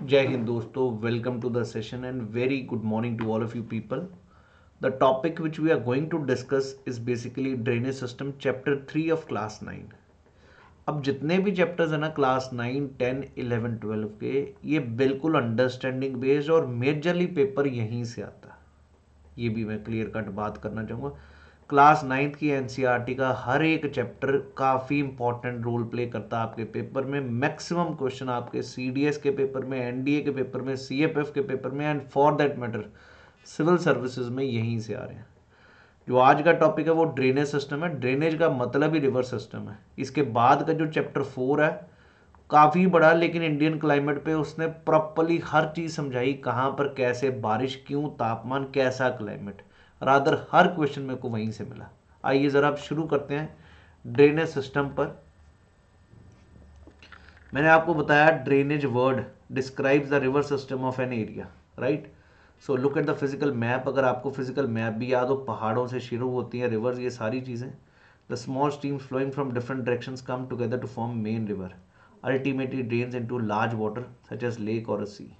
Jai Hind dosto, welcome to the session and very good morning to all of you people. The topic which we are going to discuss is basically drainage system chapter 3 of class 9. अब जितने भी chapters है ना class 9, 10, 11, 12 के, ये बिल्कुल understanding based और majorly paper यहीं से आता है। ये भी मैं क्लियर कट बात करना चाहूँगा। क्लास 9th की एनसीईआरटी का हर एक चैप्टर काफ़ी इंपॉर्टेंट रोल प्ले करता है आपके पेपर में। मैक्सिमम क्वेश्चन आपके सीडीएस के पेपर में, एनडीए के पेपर में, सीएपएफ के पेपर में and for that matter civil services में यहीं से आ रहे हैं। जो आज का टॉपिक है वो ड्रेनेज सिस्टम है। ड्रेनेज का मतलब ही रिवर सिस्टम है। इसके बाद का जो चैप्टर 4 है काफ़ी बड़ा, लेकिन इंडियन क्लाइमेट पे उसने प्रॉपरली हर चीज़ समझाई, कहाँ पर कैसे बारिश, क्यों, तापमान, कैसा क्लाइमेट, रादर हर क्वेश्चन मेरे को वहीं से मिला। आइए ज़रा आप शुरू करते हैं ड्रेनेज सिस्टम पर। मैंने आपको बताया drainage word describes the river system of an area, right. So look at the physical map. अगर आपको फिजिकल मैप भी याद हो, पहाड़ों से शुरू होती हैं रिवर्स, ये सारी चीज़ें। The small streams flowing from different directions come together to form main river, ultimately drains into large water such as lake और सी।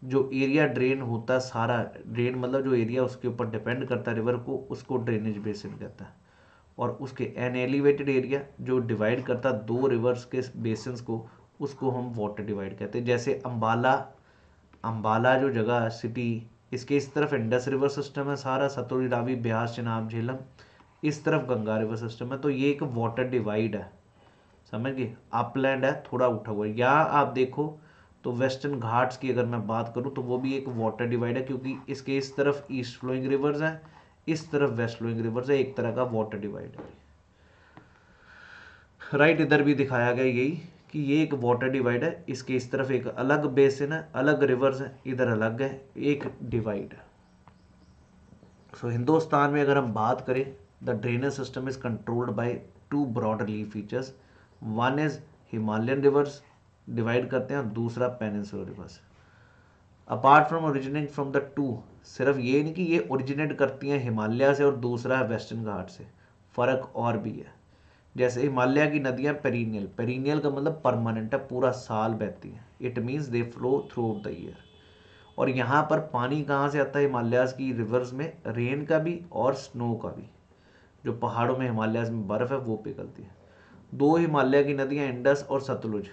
जो एरिया ड्रेन होता है, सारा ड्रेन मतलब जो एरिया उसके ऊपर डिपेंड करता है रिवर को, उसको ड्रेनेज बेसिन कहता है। और उसके एन एलिवेटेड एरिया जो डिवाइड करता है दो रिवर्स के बेसिन्स को, उसको हम वाटर डिवाइड कहते हैं। जैसे अंबाला, अंबाला जो जगह है सिटी, इसके इस तरफ इंडस रिवर सिस्टम है सारा, सतलुज, रावी, ब्यास, चिनाब, झेलम। इस तरफ गंगा रिवर सिस्टम है। तो ये एक वाटर डिवाइड है, समझ गए। अपलैंड है, थोड़ा उठा हुआ है। यहाँ आप देखो तो वेस्टर्न घाट्स की अगर मैं बात करूँ तो वो भी एक वाटर डिवाइड है, क्योंकि इसके इस तरफ ईस्ट फ्लोइंग रिवर्स हैं, इस तरफ वेस्ट फ्लोइंग रिवर्स है। एक तरह का वाटर डिवाइड है, राइट। इधर भी दिखाया गया यही कि ये एक वाटर डिवाइड है। इसके इस तरफ एक अलग बेसिन है, अलग रिवर्स है, इधर अलग है, एक डिवाइड है। सो हिंदुस्तान में अगर हम बात करें, the drainage system is controlled by two broad relief features. One is Himalayan rivers divide करते हैं, दूसरा peninsular rivers. Apart from originate from the two, सिर्फ ये नहीं कि ये ओरिजिनेट करती हैं हिमालय से और दूसरा है वेस्टर्न घाट से, फ़र्क और भी है। जैसे हिमालय की नदियाँ पेरिनियल, पेरिनियल का मतलब परमानेंट है, पूरा साल बहती हैं। It means they flow through out the year. और यहाँ पर पानी कहाँ से आता है हिमालयाज़ की रिवर्स में? रेन का भी और स्नो का भी। जो पहाड़ों में हिमालयाज़ में बर्फ़ है वो पिघलती है। दो हिमालय की नदियाँ इंडस और Sutlej,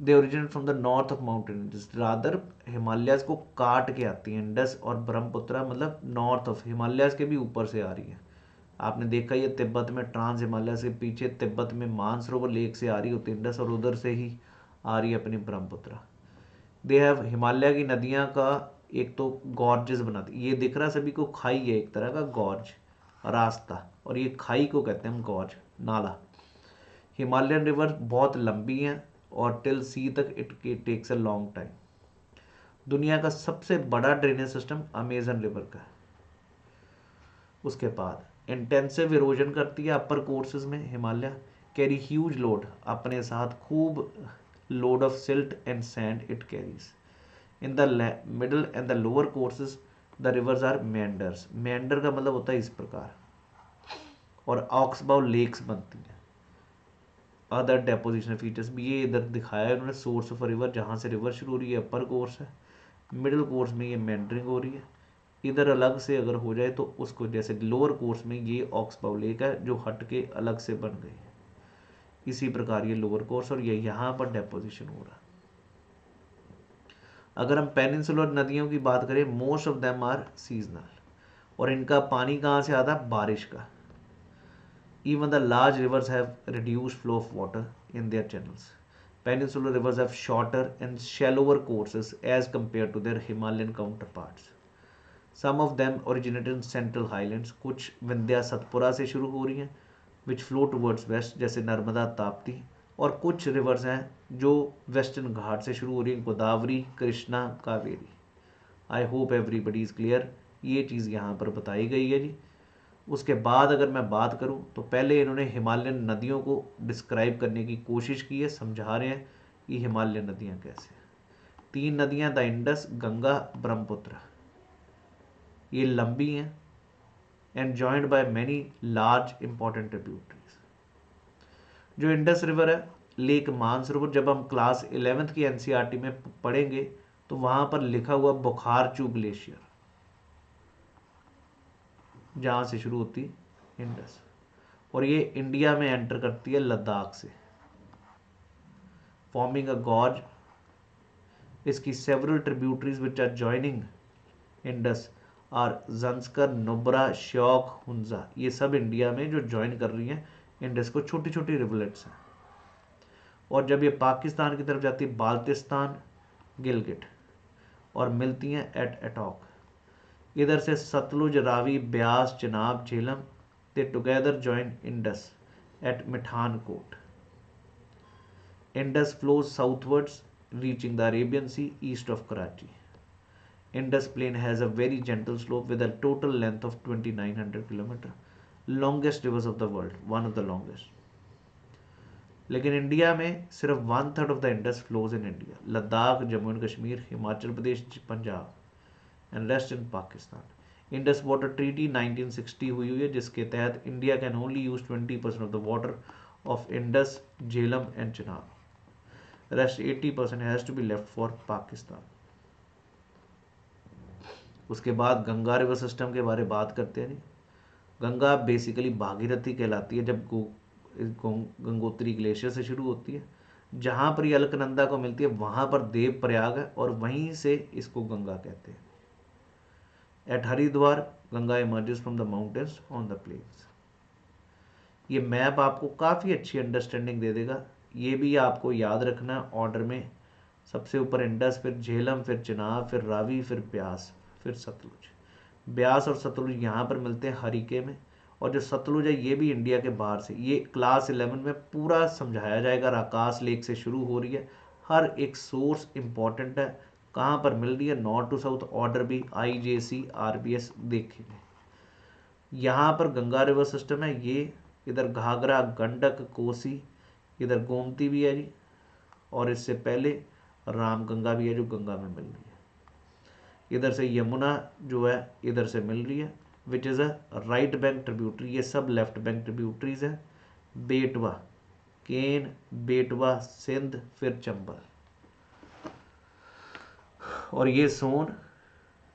they originate from the north of mountain ranges, rather Himalayas को काट के आती हैं। इंडस और ब्रह्मपुत्रा मतलब नॉर्थ ऑफ, हिमालयाज़ के भी ऊपर से आ रही है। आपने देखा ये तिब्बत में ट्रांस हिमालय से पीछे तिब्बत में मानसरोवर लेक से आ रही होती इंडस, और उधर से ही आ रही है अपनी ब्रह्मपुत्रा। दे हैव, हिमालय की नदियाँ का एक तो गॉर्जेस बनाती, ये दिख रहा सभी को खाई है, एक तरह का गॉर्ज रास्ता, और ये खाई को कहते हैं हम गॉर्ज, नाला। हिमालयन रिवर बहुत लंबी हैं और टिल सी तक it takes a long time. दुनिया का सबसे बड़ा ड्रेनेज सिस्टम अमेजन रिवर का है। उसके बाद इंटेंसिव इरोजन करती है अपर कोर्सेज में हिमालय, कैरी ह्यूज लोड, अपने साथ खूब load of silt and sand it carries. In the middle and the lower courses the rivers are meanders, meander का मतलब होता है इस प्रकार, और ऑक्सबाउ लेक्स बनती हैं। अदर डेपोजिशन फीचर्स भी ये इधर दिखाया है उन्होंने। सोर्स ऑफ रिवर, जहाँ से रिवर शुरू हो रही है अपर कोर्स है, मिडिल कोर्स में ये मेंडरिंग हो रही है। इधर अलग से अगर हो जाए तो उसको, जैसे लोअर कोर्स में ये ऑक्सबाउ लेक है जो हट के अलग से बन गई है, इसी प्रकार ये लोअर कोर्स, और ये यहाँ पर डेपोजिशन हो रहा है। अगर हम पेनिनसुलर नदियों की बात करें, most of them are seasonal, और इनका पानी कहाँ से आता है? बारिश का। Even the large rivers have reduced flow of water in their channels. Peninsular rivers have shorter and shallower courses as compared to their Himalayan counterparts. Some of them originated in central highlands, कुछ विंध्या सतपुरा से शुरू हो रही हैं, which flow towards west, जैसे नर्मदा, ताप्ती। और कुछ reverse हैं जो वेस्टर्न घाट से शुरू हो रही हैं, Godavari, Krishna, Kaveri. I hope everybody is clear, ये चीज़ यहाँ पर बताई गई है जी। उसके बाद अगर मैं बात करूं तो पहले इन्होंने हिमालयन नदियों को डिस्क्राइब करने की कोशिश की है, समझा रहे हैं कि हिमालयन नदियां कैसे हैं। तीन नदियां, द इंडस, गंगा, ब्रह्मपुत्र, ये लंबी हैं and joined by many large important tributaries. जो इंडस रिवर है लेक मानसरोवर जब हम क्लास 11th की एनसीईआरटी में पढ़ेंगे तो वहां पर लिखा हुआ बुखारचू ग्लेशियर, जहां से शुरू होती इंडस, और ये इंडिया में एंटर करती है लद्दाख से, फॉर्मिंग अ गॉर्ज। इसकी several tributaries which are joining Indus are Zanskar, Nubra, Shyok, Hunza. ये सब इंडिया में जो ज्वाइन कर रही हैं इंडस को, छोटी छोटी रिवलेट्स हैं। और जब ये पाकिस्तान की तरफ जाती है बाल्टिस्तान, गिलगिट, और मिलती हैं एट एटॉक। इधर से Sutlej, Ravi, Beas, Chenab, Jhelum, they together join Indus at Mithankot. Indus flows southwards reaching the Arabian Sea east of Karachi. Indus plain has a very gentle slope with a total length of 2900 km. Longest rivers of the world, one of the longest. लेकिन India में सिर्फ 1/3 of the Indus flows in India, Ladakh, Jammu and Kashmir, Himachal Pradesh, Punjab, and rest in Pakistan. Indus water treaty 1960 हुई है, जिसके तहत India can only use 20% of the water of Indus, Jhelum and Chenab. Rest 80% has to be left for Pakistan. उसके बाद Ganga river system के बारे में बात करते हैं। गंगा बेसिकली भागीरथी कहलाती है जब गंगोत्री ग्लेशियर से शुरू होती है। जहाँ पर ये अलकनंदा को मिलती है वहाँ पर देव प्रयाग है, और वहीं से इसको गंगा कहते हैं। At Haridwar Ganga emerges from the mountains on the plains. ये मैप आपको काफ़ी अच्छी अंडरस्टैंडिंग दे देगा। ये भी आपको याद रखना ऑर्डर में, सबसे ऊपर इंडस, फिर झेलम, फिर चिनाब, फिर रावी, फिर ब्यास, फिर सतलुज। ब्यास और सतलुज यहाँ पर मिलते हैं हरिके में, और जो सतलुज है ये भी इंडिया के बाहर से। ये क्लास 11 में पूरा समझाया जाएगा। राकास लेक से शुरू हो रही है, हर एक सोर्स इंपॉर्टेंट है, कहाँ पर मिल रही है, नॉर्थ टू साउथ ऑर्डर भी IJC RBS देखेंगे। यहाँ पर गंगा रिवर सिस्टम है, ये इधर घाघरा, गंडक, कोसी, इधर गोमती भी है जी, और इससे पहले रामगंगा भी है जो गंगा में मिल रही है। इधर से यमुना जो है इधर से मिल रही है, which is a right bank tributary. ये सब लेफ्ट बैंक ट्रिब्यूटरीज हैं। बेटवा, केन, बेटवा, सिंध, फिर चंबल, और ये सोन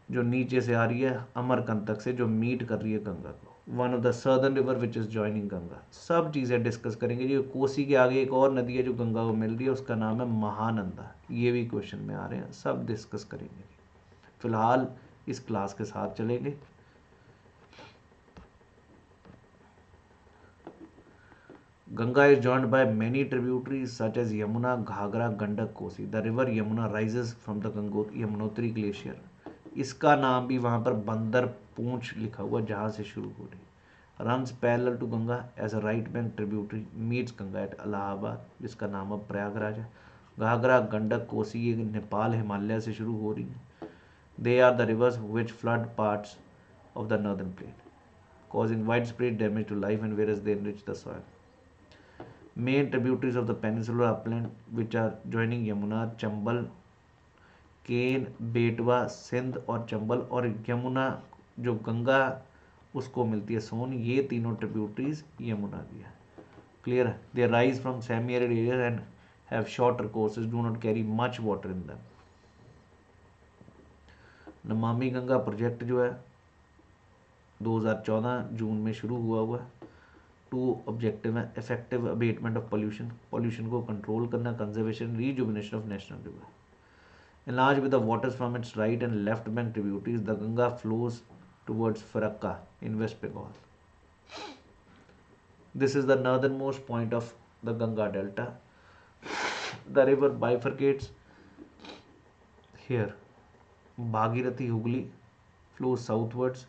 जो नीचे से आ रही है अमरकंटक से, जो मीट कर रही है गंगा को। One of the southern river which is joining Ganga. सब चीज़ें डिस्कस करेंगे। जो कोसी के आगे एक और नदी है जो गंगा को मिल रही है, उसका नाम है महानंदा। ये भी क्वेश्चन में आ रहे हैं, सब डिस्कस करेंगे। फिलहाल इस क्लास के साथ चलेंगे। Ganga is joined by many tributaries such as Yamuna, Ghagra, Gandak, Kosi. The river Yamuna rises from the Yamunotri glacier. इसका नाम भी वहाँ पर बंदर पूंछ लिखा हुआ, जहाँ से शुरू हो रही। Runs parallel to Ganga as a right bank tributary, meets Ganga at Allahabad, जिसका नाम अब प्रयागराज है। घाघरा, गंडक, कोसी ये नेपाल, हिमालय से शुरू हो रही हैं। They are the rivers which flood parts of the northern plain, causing widespread damage to life and whereas they enrich the soil. Main tributaries of the peninsular upland which are joining Yamuna, Chambal, केन, बेटवा, सिंध और चंबल, और यमुना जो गंगा उसको मिलती है सोन। ये तीनों tributaries Yamuna की है। क्लियर है? They rise from semi arid areas and have shorter courses, do not carry much water in them. Namami Ganga project जो है 2014 जून में शुरू हुआ है। 2 ऑब्जेक्टिव है, effective abatement of pollution, pollution को कंट्रोल करना, conservation, rejuvenation of national river. Enlarged with the waters from its right and left bank tributaries, the Ganga flows towards Farakka in West Bengal. This is the northernmost point of the Ganga Delta. The river bifurcates here. Bhagirathi Hooghly flows southwards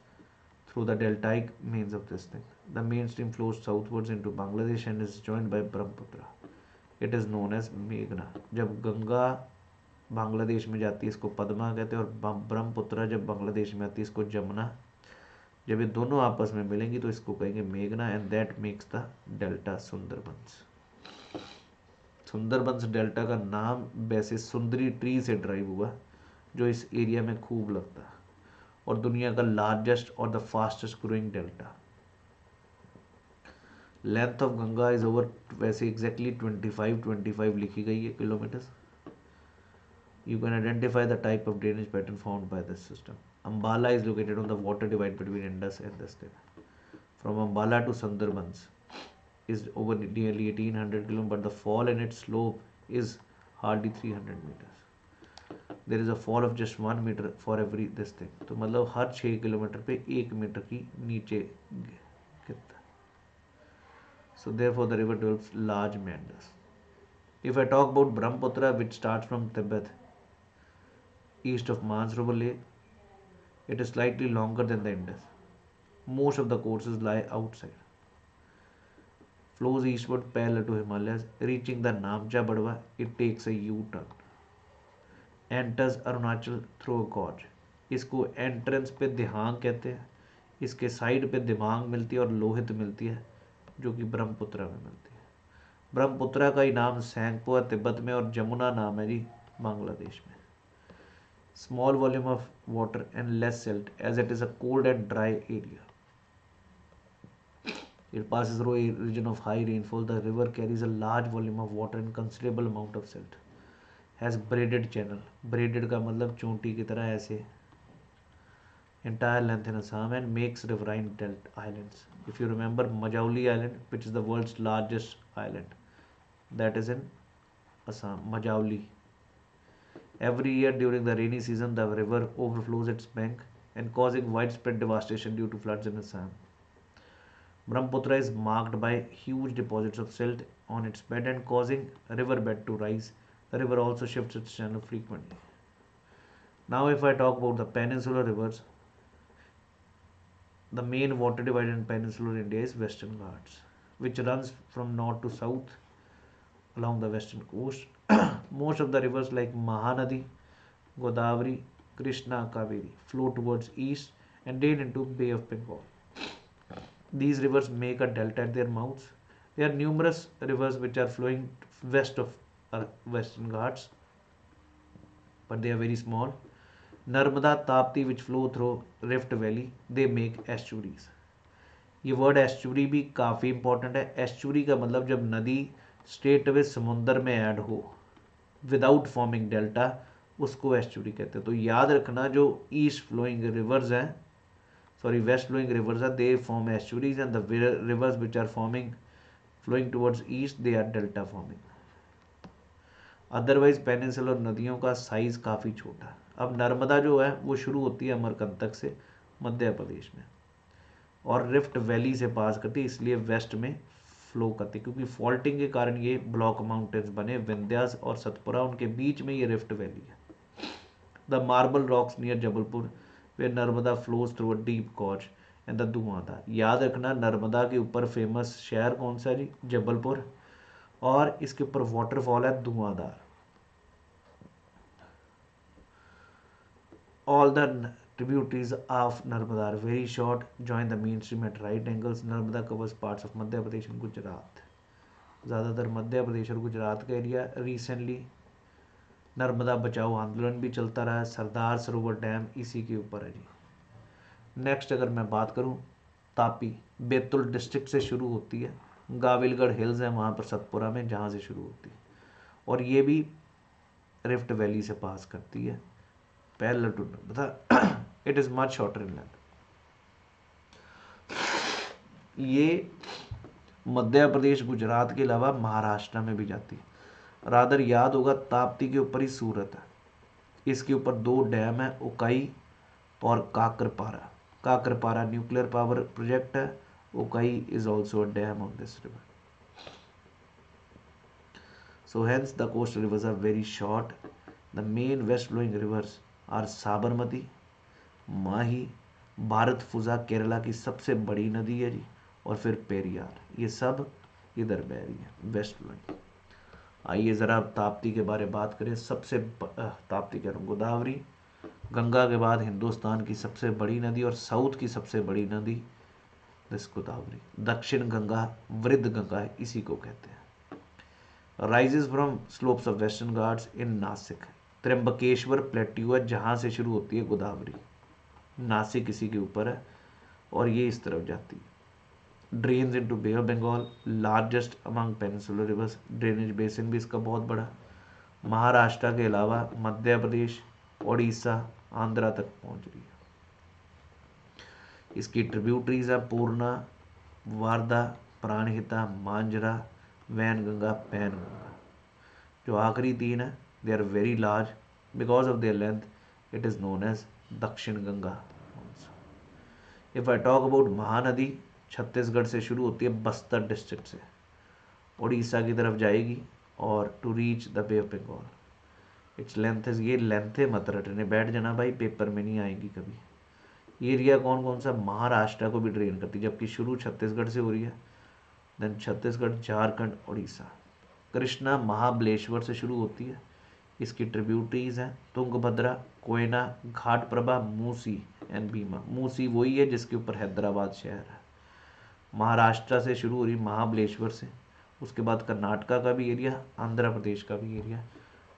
through the deltaic mains of this thing. The main stream flows southwards into Bangladesh and is joined by Brahmaputra. It is known as Meghna. जब गंगा बांग्लादेश में जाती है इसको पद्मा कहते हैं, और ब्रह्मपुत्र जब बांग्लादेश में आती है इसको जमुना। जब ये दोनों आपस में मिलेंगी तो इसको कहेंगे मेघना, and that makes the delta Sundarbans. Sundarbans delta का नाम वैसे सुंदरी ट्री से ड्राइव हुआ, जो इस एरिया में खूब लगता है, और दुनिया का लार्जेस्ट और the fastest growing delta. Length of Ganga is over, वैसे एग्जैक्टली 25 लिखी गई है kilometres. You can identify the type of drainage pattern found by this system. Ambala is located on the water divide between Indus and the State. From Ambala to Sundarbans is over nearly 1800 km, but the fall in its slope is hardly 300 meters. There is a fall of just 1 meter for every this thing. तो मतलब हर 6 kilometre पे 1 metre की नीचे गिरता. So therefore the river develops large meanders. If I talk about Brahmaputra, which starts from Tibet east of Mansarovar Lake, it is slightly longer than the Indus. Most of the courses lie outside. Flows eastward parallel to Himalayas, reaching the Namcha Badwa, it takes a U-turn. Enters Arunachal through a gorge. इसको entrance पे दिहांग कहते हैं. इसके side पे दिमांग मिलती है और लोहित मिलती है, जो कि ब्रह्मपुत्रा में मिलती है. ब्रह्मपुत्रा का ही नाम सैंगपो है तिब्बत में, और जमुना नाम है जी बांग्लादेश में. Small volume of water and less silt, as it is a cold and dry area. It passes through a region of high rainfall. The river carries a large volume of water and considerable amount of silt. Has braided channel. Braided का मतलब चोटी की तरह ऐसे. Entire length in Assam and makes riverine delta islands. If you remember Majauli Island, which is the world's largest island, that is in Assam, Majauli. Every year during the rainy season, the river overflows its bank and causing widespread devastation due to floods in Assam. Brahmaputra is marked by huge deposits of silt on its bed and causing riverbed to rise. The river also shifts its channel frequently. Now if I talk about the peninsular rivers, the main water divider in peninsular India is Western Ghats, which runs from north to south along the western coast. Most of the rivers like Mahanadi, Godavari, Krishna, Kaveri flow towards east and drain into Bay of Bengal. These rivers make a delta at their mouths. There are numerous rivers which are flowing west of Western Ghats, but they are very small. Narmada, Tapti, which flow through Rift Valley, they make estuaries. ये word estuary भी काफ़ी important है. Estuary का मतलब जब नदी straight way समुंदर में ऐड हो विदाउट फॉर्मिंग डेल्टा, उसको एस्चुरी कहते हैं. तो याद रखना जो ईस्ट फ्लोइंग रिवर्स हैं, सॉरी वेस्ट फ्लोइंग रिवर्स हैं, they form estuaries and the rivers which are forming flowing towards east they are delta forming. Otherwise peninsular नदियों का साइज काफ़ी छोटा है. अब नर्मदा जो है वो शुरू होती है अमरकंटक से मध्य प्रदेश में और रिफ्ट वैली से पास करती है, इसलिए वेस्ट में फ्लो करती है, क्योंकि फॉल्टिंग के कारण ये ब्लॉक माउंटेन्स बने. विंध्यास और सतपुरा, उनके बीच में ये रिफ्ट वैली है. The marble rocks near Jabalpur way Narmada flows through a deep gorge and the धुआंधार. याद रखना नर्मदा के ऊपर फेमस शहर कौन सा है जी? जबलपुर. और इसके ऊपर वाटरफॉल है धुआंधार. All the tributaries of Narmada are very short, join the main stream at right angles. Narmada covers parts of Madhya Pradesh and Gujarat. ज़्यादातर मध्य प्रदेश और गुजरात का एरिया. रिसेंटली नर्मदा बचाओ आंदोलन भी चलता रहा है. सरदार सरोवर डैम इसी के ऊपर है जी. नेक्स्ट अगर मैं बात करूं, तापी बैतूल डिस्ट्रिक्ट से शुरू होती है. गाविलगढ़ हिल्स है वहाँ पर सतपुरा में, जहाँ से शुरू होती है, और ये भी रिफ्ट वैली से पास करती है. Parallel to Narmada, it is much shorter inland. ये मध्य प्रदेश गुजरात के अलावा महाराष्ट्र में भी जाती है. रादर याद होगा ताप्ती के ऊपर ही सूरत है. इसके ऊपर दो डैम है, उकाई और Kakrapar. Kakrapar nuclear power project है. Ukai is also a dam of this river. So hence the coastal rivers are very short. The main west flowing rivers are Sabarmati, Mahi, Bharathapuzha Kerala की सबसे बड़ी नदी है जी, और फिर पेरियार. ये सब इधर बह रही है वेस्ट फ्लोइंग. आइए ज़रा ताप्ती के बारे में बात करें. सबसे ताप्ती कह रहा हूँ, गोदावरी गंगा के बाद हिंदुस्तान की सबसे बड़ी नदी और साउथ की सबसे बड़ी नदी दिस गोदावरी. दक्षिण गंगा वृद्ध गंगा है, इसी को कहते हैं. Rises from slopes of western Ghats in Nashik. Trimbakeshwar plateau है जहाँ से शुरू होती है गोदावरी. नासिक इसी के ऊपर है और ये इस तरफ जाती है. Drains into bay of Bengal, largest among peninsular rivers, drainage basin भी इसका बहुत बड़ा। महाराष्ट्र के अलावा मध्य प्रदेश, उड़ीसा, आंध्रा तक पहुंच रही है। इसकी ट्रिब्यूटरीज है पूर्णा, वारदा, प्राणहिता, मांजरा, वैनगंगा, पैनगंगा। जो आखिरी तीन है they are very large because of their length, it is known as Dakshin Ganga. If I talk about Mahanadi, Chhattisgarh से शुरू होती है बस्तर डिस्ट्रिक्ट से, उड़ीसा की तरफ जाएगी और to reach the bay of Bengal. Its length is, ये लेंथ है मत रटने बैठ जाना भाई, पेपर में नहीं आएगी कभी। एरिया कौन कौन सा, महाराष्ट्र को भी ड्रेन करती है, जबकि शुरू छत्तीसगढ़ से हो रही है। देन छत्तीसगढ़, झारखंड, उड़ीसा। कृष्णा महाबलेश्वर से शुरू होती है, इसकी ट्रिब्यूटरीज हैं तुंगभद्रा, कोयना, घाट प्रभा, मूसी एंड भीमा। मूसी वही है जिसके ऊपर हैदराबाद शहर है। महाराष्ट्र से शुरू हो रही महाबलेश्वर से, उसके बाद कर्नाटका का भी एरिया, आंध्र प्रदेश का भी एरिया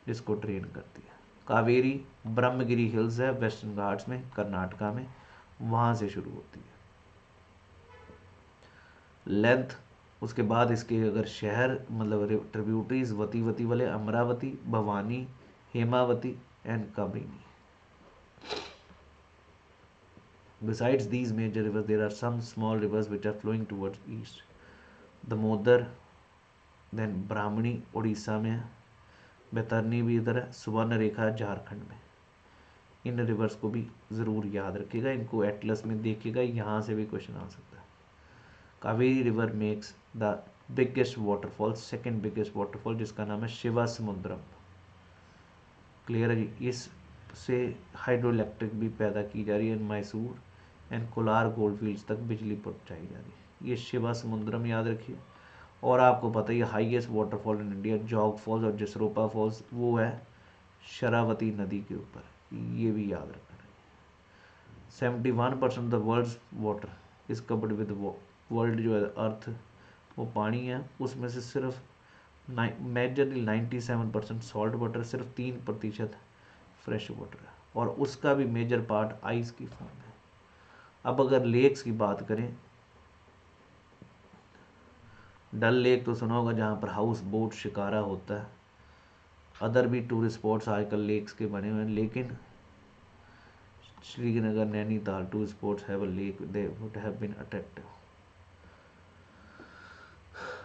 जिसको ड्रेन करती है। कावेरी ब्रह्मगिरी हिल्स है वेस्टर्न घाट्स में, कर्नाटका में, वहाँ से शुरू होती है। लेंथ, उसके बाद इसके अगर शहर मतलब ट्रिब्यूटरीज वती वाले, Amravati, Bhavani, Hemavati and Kabini. Besides these major rivers, there are some small rivers which are flowing towards east. Damodar, then Brahmani Orissa में है, बैतरनी भी इधर है, सुवर्ण रेखा झारखंड में। इन रिवर्स को भी ज़रूर याद रखिएगा, इनको एटलस में देखिएगा, यहाँ से भी क्वेश्चन आ सकता है। Kaveri river makes the biggest waterfall, second biggest waterfall, जिसका नाम है शिवा समुद्रम। क्लियर है जी। इससे हाइड्रो इलेक्ट्रिक भी पैदा की जा रही है, मैसूर एंड कोलार गोल्डफील्ड्स तक बिजली पहुंचाई जा रही है। ये शिवा समुद्रम याद रखिए। और आपको पता ही highest waterfall in India, Jog falls और जसरोपा फॉल्स, वो है शरावती नदी के ऊपर, ये भी याद रखना है। 71% of the world's water is covered with, world जो है अर्थ वो पानी है, उसमें से सिर्फ मेजरली 97% सॉल्ट वाटर, सिर्फ 3% फ्रेश वाटर है, और उसका भी मेजर पार्ट आइस की फॉर्म है। अब अगर लेक्स की बात करें, डल लेक तो सुना होगा जहाँ पर हाउस बोट शिकारा होता है, अदर भी टूरिस्ट स्पॉट्स आजकल लेक्स के बने हुए हैं, लेकिन Srinagar, Nainital tourist spots have a lake, they would have been attractive.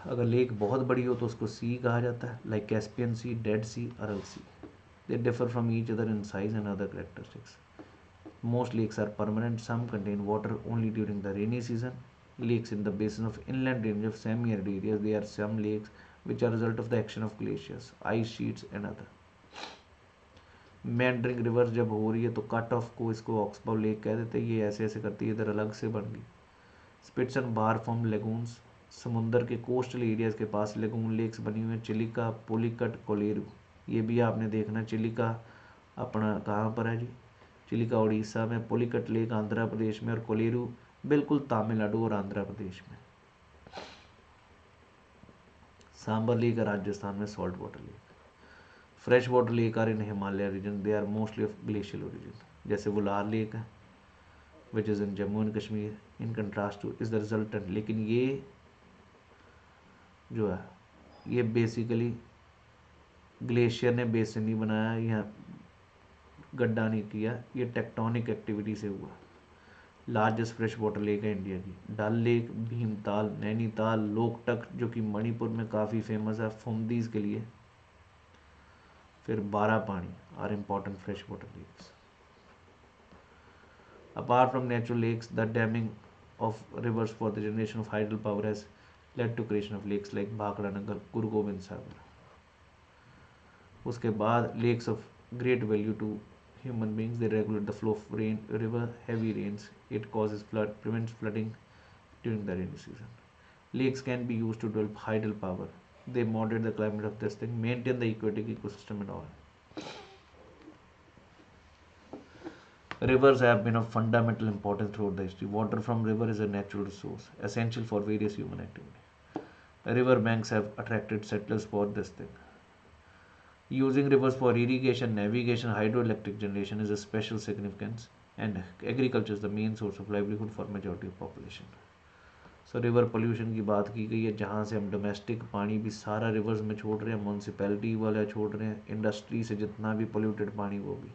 अगर लेक बहुत बड़ी हो तो उसको सी कहा जाता है, like Caspian sea, dead sea, Aral sea. They differ from each other in size and other characteristics. Most lakes are permanent, some contain water only during the rainy season. Lakes in the basin of inland range of semi-arid areas, they are some lakes which are a result of the action of glaciers, ice sheets and other. meandering river जब हो रही है तो cut off को इसको Augsburg lake कह देते हैं, ये ऐसे ऐसे करती है, इधर अलग से बन गई। Spits and bar form lagoons, समुंदर के कोस्टल एरियाज के पास लेगून लेक्स बनी हुई हैं, चिलिका, पोलिकट, कोलेरू। ये भी आपने देखना, चिलिका अपना कहाँ पर है जी, चिलिका उड़ीसा में, पोलिकट लेक आंध्र प्रदेश में, और कोलेरू बिल्कुल तमिलनाडु और आंध्र प्रदेश में। सांबर लेक है राजस्थान में, salt water lake. Fresh water lake are in Himalaya region, they are mostly of glacial origin, जैसे वुलार लेक है which is in Jammu and Kashmir, in contrast to is the resultant. लेकिन ये जो है ये बेसिकली ग्लेशियर ने बेसिन नहीं बनाया, यहाँ गड्ढा नहीं किया, ये टेक्टोनिक एक्टिविटी से हुआ। लार्जेस्ट फ्रेश वाटर लेक है इंडिया की, डल लेक, भीमताल, नैनीताल, लोकटक जो कि मणिपुर में काफ़ी फेमस है फुमदीज के लिए, फिर Barapani are important fresh water lakes. Apart from natural lakes, the damming of rivers for the generation of hydel power has led to creation of lakes like Bhakra Nangal, Guru Gobind Sagar. उसके बाद lakes of great value to human beings, they regulate the flow of rain, river, heavy rains, it causes flood, prevents flooding during the rainy season. Lakes can be used to develop hydel power, they moderate the climate of this thing, maintain the aquatic ecosystem and all. Rivers have been of fundamental importance throughout the history. Water from river is a natural resource essential for various human activity. River banks have attracted settlers for this thing. Using rivers for irrigation, navigation, hydroelectric generation is a special significance, and agriculture is the main source of livelihood for majority of population. So river pollution की बात की गई है, जहाँ से हम domestic पानी भी सारा रिवर्स में छोड़ रहे हैं, म्यूनसिपैलिटी वाले छोड़ रहे हैं, इंडस्ट्री से जितना भी पोल्यूटेड पानी वो भी.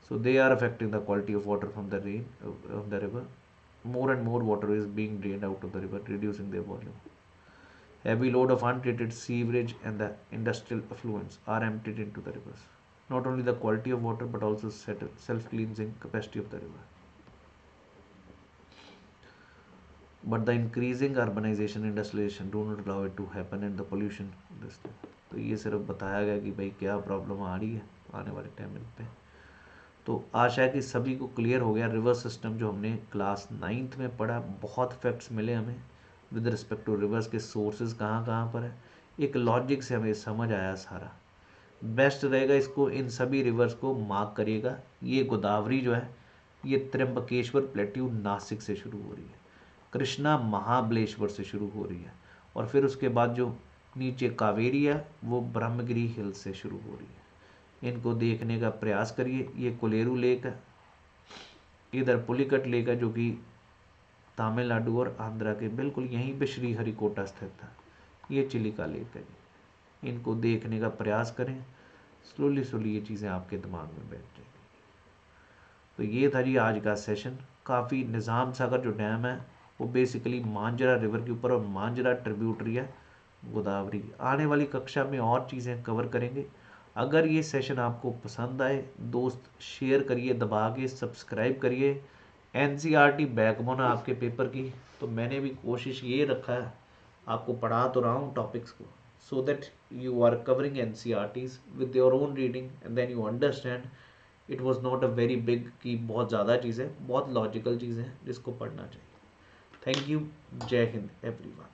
So they are affecting the quality of water from the rain of the river. More and more water is being drained out of the river, reducing their volume. Heavy load of untreated sewerage and the industrial effluents are emptied into the rivers. Not only the quality of water but also self-cleansing capacity of the river. But the increasing urbanization, industrialization do not allow it to happen, and the pollution. तो ये सिर्फ बताया गया कि भाई क्या problem आ रही है आने वाले टाइम पे. तो आशा है कि सभी को क्लियर हो गया. रिवर सिस्टम जो हमने क्लास 9th में पढ़ा, बहुत फैक्ट्स मिले हमें विद रिस्पेक्ट टू रिवर्स के सोर्सेज कहाँ कहाँ पर है. एक लॉजिक से हमें समझ आया सारा. बेस्ट रहेगा इसको, इन सभी रिवर्स को मार्क करिएगा. ये गोदावरी जो है ये त्र्यंबकेश्वर प्लेट्यू नासिक से शुरू हो रही है, कृष्णा महाबलेश्वर से शुरू हो रही है, और फिर उसके बाद जो नीचे कावेरी है वो ब्रह्मगिरी हिल से शुरू हो रही है. इनको देखने का प्रयास करिए. ये कोलेरू लेक है, इधर पुलिकट लेक है जो कि तमिलनाडु और आंध्रा के बिल्कुल यहीं पे श्रीहरिकोटा स्थित था. ये चिलिका लेक है. इनको देखने का प्रयास करें. स्लोली ये चीज़ें आपके दिमाग में बैठ जाएंगी. तो ये था जी आज का सेशन. काफ़ी निज़ाम सागर जो डैम है वो बेसिकली मांजरा रिवर के ऊपर, और मांजरा ट्रिब्यूटरी है गोदावरी. आने वाली कक्षा में और चीज़ें कवर करेंगे. अगर ये सेशन आपको पसंद आए दोस्त शेयर करिए, दबा के सब्सक्राइब करिए. NCERT बैकबोन है आपके पेपर की, तो मैंने भी कोशिश ये रखा है, आपको पढ़ा तो रहा हूँ टॉपिक्स को, so that you are covering NCERTs with your own reading and then you understand. It was not a very big कि बहुत ज़्यादा चीज़ें, बहुत लॉजिकल चीज़ें हैं जिसको पढ़ना चाहिए. Thank you. जय हिंद एवरीवन.